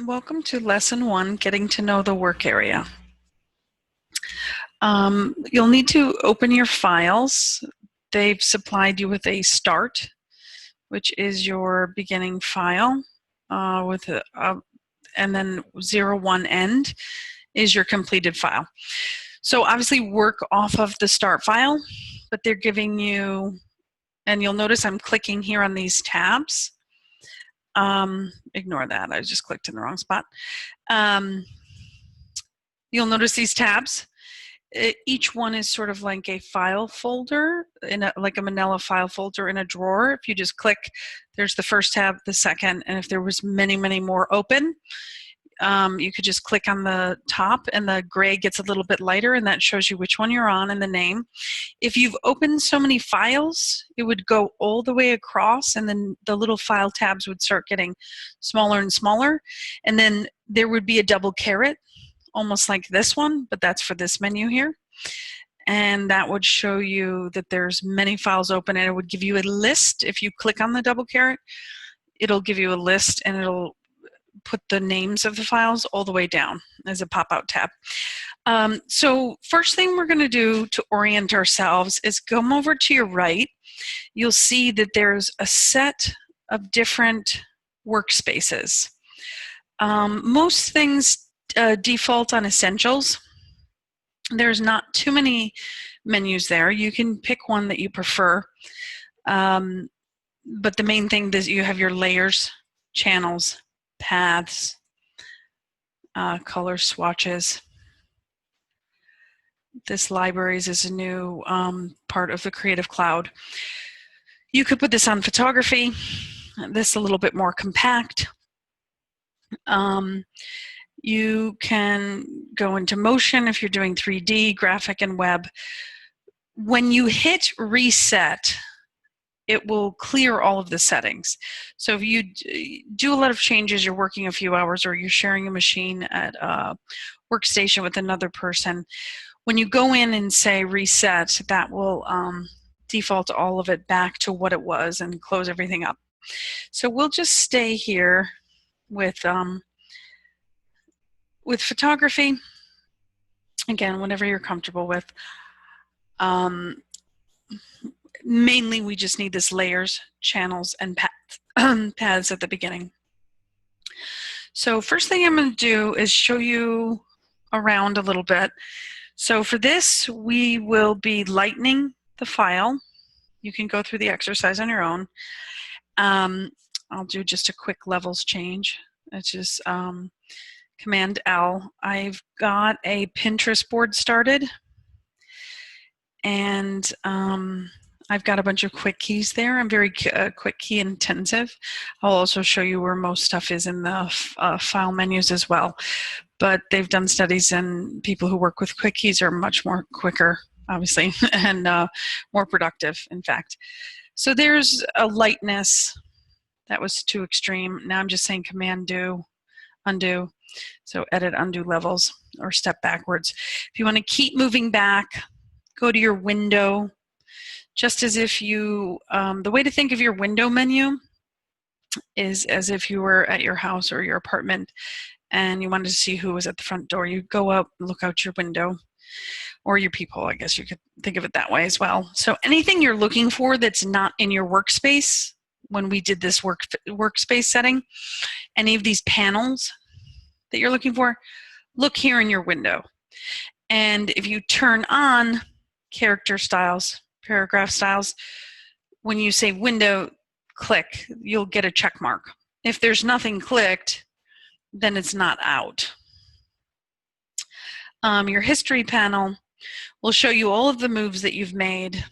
Welcome to Lesson 1, Getting to Know the Work Area. You'll need to open your files. They've supplied you with a start, which is your beginning file, and then 01 end is your completed file. So obviously work off of the start file, but they're giving you, and you'll notice I'm clicking here on these tabs. Ignore that, I just clicked in the wrong spot. You'll notice these tabs. Each one is sort of like a file folder, like a manila file folder in a drawer. If you just click, there's the first tab, the second, and if there was many more open, you could just click on the top and the gray gets a little bit lighter and that shows you which one you're on and the name. If you've opened so many files, it would go all the way across and then the little file tabs would start getting smaller and smaller, and then there would be a double caret, almost like this one, but that's for this menu here. And that would show you that there's many files open, and it would give you a list. If you click on the double caret, it'll give you a list and it'll put the names of the files all the way down as a pop-out tab. So first thing we're going to do to orient ourselves is come over to your right. You'll see that there's a set of different workspaces. Most things default on essentials. There's not too many menus there. You can pick one that you prefer. But the main thing is you have your layers, channels, paths, color swatches. This libraries is a new part of the Creative Cloud. You could put this on photography. This a little bit more compact. You can go into motion if you're doing 3D, graphic, and web. When you hit reset, it will clear all of the settings. So if you do a lot of changes, you're working a few hours or you're sharing a machine at a workstation with another person, when you go in and say reset, that will default all of it back to what it was and close everything up. So we'll just stay here with photography. Again, whatever you're comfortable with. Mainly we just need this layers, channels, and paths at the beginning. So first thing I'm going to do is show you around a little bit. So for this, we will be lightening the file. You can go through the exercise on your own. I'll do just a quick levels change. It's just Command L. I've got a Pinterest board started, and I've got a bunch of quick keys there. I'm very quick key intensive. I'll also show you where most stuff is in the file menus as well. But they've done studies, and people who work with quick keys are much more quicker, obviously, and more productive, in fact. So there's a lightness. That was too extreme. Now I'm just saying Command do, undo. So edit, undo levels, or step backwards. If you want to keep moving back, go to your window. Just as if you, the way to think of your window menu is as if you were at your house or your apartment and you wanted to see who was at the front door. You go up, look out your window, or your people, I guess you could think of it that way as well. So anything you're looking for that's not in your workspace, when we did this workspace setting, any of these panels that you're looking for, look here in your window. And if you turn on character styles, paragraph styles, when you say window, click, you'll get a check mark. If there's nothing clicked, then it's not out. Your history panel will show you all of the moves that you've made,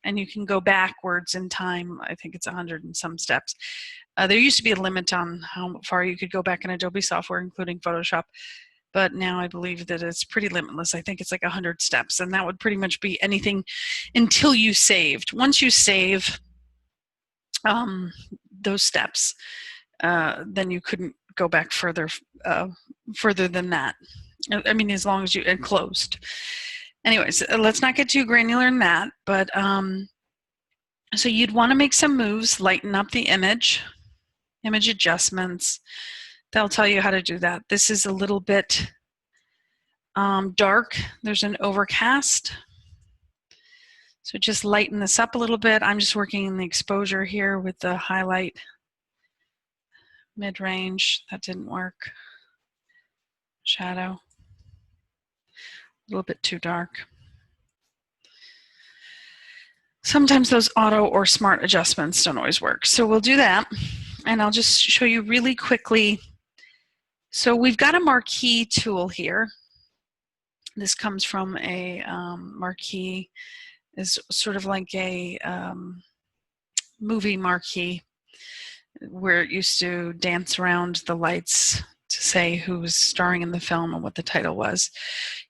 and you can go backwards in time. I think it's 100 and some steps. There used to be a limit on how far you could go back in Adobe software, including Photoshop, but now I believe that it's pretty limitless. I think it's like 100 steps, and that would pretty much be anything until you saved. Once you save those steps, then you couldn't go back further than that. I mean, as long as you had closed. Anyways, let's not get too granular in that, but so you'd want to make some moves, lighten up the image adjustments, they'll tell you how to do that. This is a little bit dark. There's an overcast. So just lighten this up a little bit. I'm just working in the exposure here with the highlight mid-range. That didn't work. Shadow. A little bit too dark. Sometimes those auto or smart adjustments don't always work. So we'll do that. And I'll just show you really quickly. So we've got a marquee tool here. This comes from a marquee, is sort of like a movie marquee where it used to dance around the lights to say who was starring in the film and what the title was.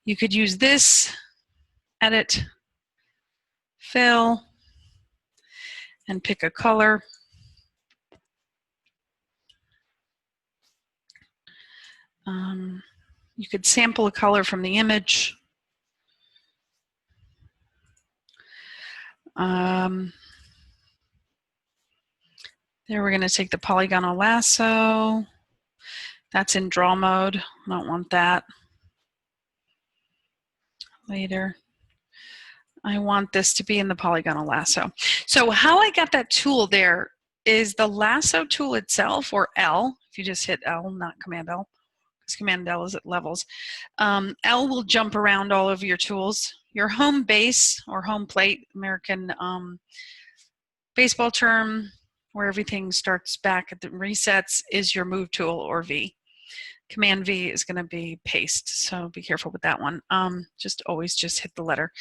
You could use this, edit, fill, and pick a color. You could sample a color from the image. There we're going to take the polygonal lasso. That's in draw mode. I don't want that. Later. I want this to be in the polygonal lasso. So how I got that tool there is the lasso tool itself, or L, if you just hit L, not Command L, because Command L is at levels. L will jump around all of your tools. Your home base or home plate, American baseball term, where everything starts back at the resets, is your move tool, or V. Command V is going to be paste, so be careful with that one. Just always just hit the letter.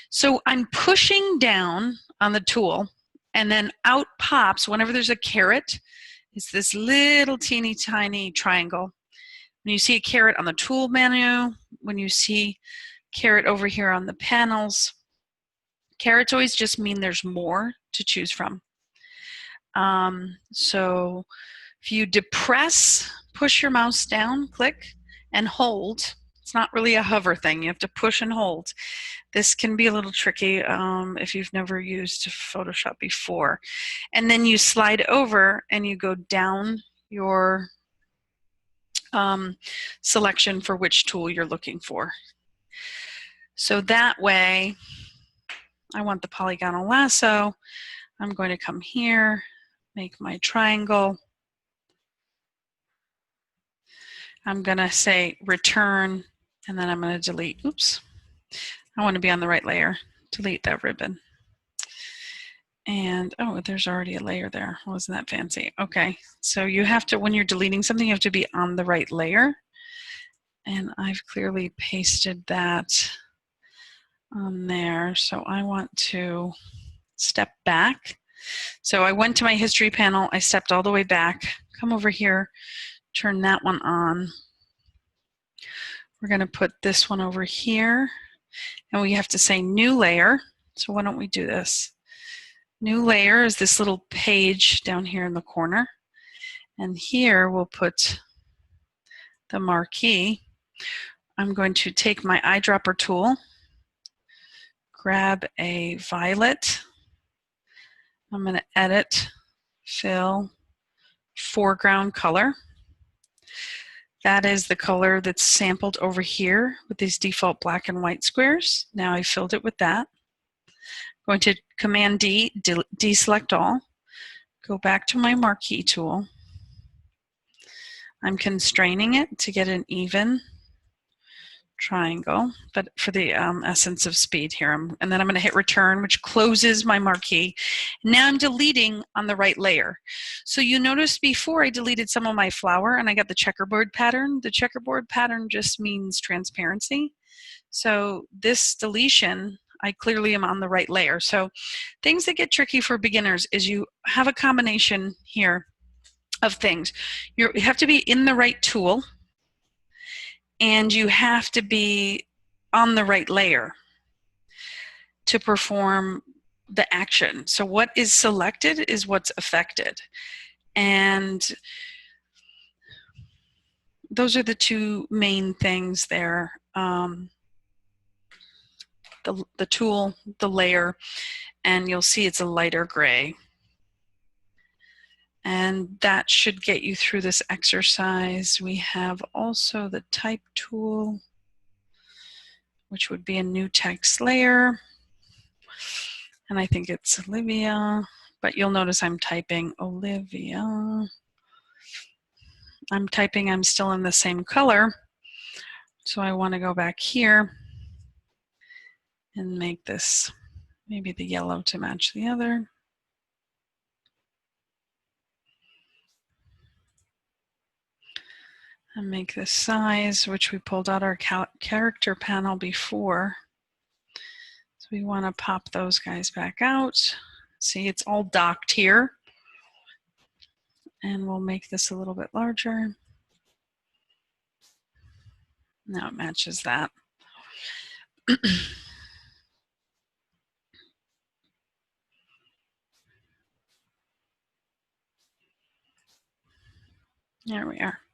So I'm pushing down on the tool, and then out pops, whenever there's a caret, it's this little teeny tiny triangle. When you see a caret on the tool menu, when you see caret over here on the panels, carets always just mean there's more to choose from. So if you depress, push your mouse down, click, and hold. It's not really a hover thing. You have to push and hold. This can be a little tricky if you've never used Photoshop before. And then you slide over and you go down your selection for which tool you're looking for. So that way, I want the polygonal lasso. I'm going to come here, make my triangle. I'm going to say return, and then I'm going to delete. Oops. I want to be on the right layer. Delete that ribbon. And, oh, there's already a layer there. Wasn't that fancy? Okay. So you have to, when you're deleting something, you have to be on the right layer. And I've clearly pasted that on there. So I want to step back. So I went to my history panel. I stepped all the way back. Come over here. Turn that one on. We're going to put this one over here, and we have to say new layer. So why don't we do this? New layer is this little page down here in the corner, and here we'll put the marquee. I'm going to take my eyedropper tool, grab a violet. I'm going to edit, fill, foreground color. That is the color that's sampled over here with these default black and white squares. Now I filled it with that. I'm going to Command D, deselect all. Go back to my marquee tool. I'm constraining it to get an even triangle, but for the essence of speed here. And then I'm going to hit return, which closes my marquee. Now I'm deleting on the right layer. So you noticed before I deleted some of my flower and I got the checkerboard pattern. The checkerboard pattern just means transparency. So this deletion, I clearly am on the right layer. So things that get tricky for beginners is you have a combination here of things. You have to be in the right tool, and you have to be on the right layer to perform the action. So what is selected is what's affected. And those are the two main things there. The tool, the layer, and you'll see it's a lighter gray. And that should get you through this exercise. We have also the type tool, which would be a new text layer. And I think it's Olivia, but you'll notice I'm typing Olivia. I'm still in the same color. So I want to go back here and make this maybe the yellow to match the other. And make this size, which we pulled out our character panel before. So we want to pop those guys back out. See, it's all docked here. And we'll make this a little bit larger. Now it matches that. There we are.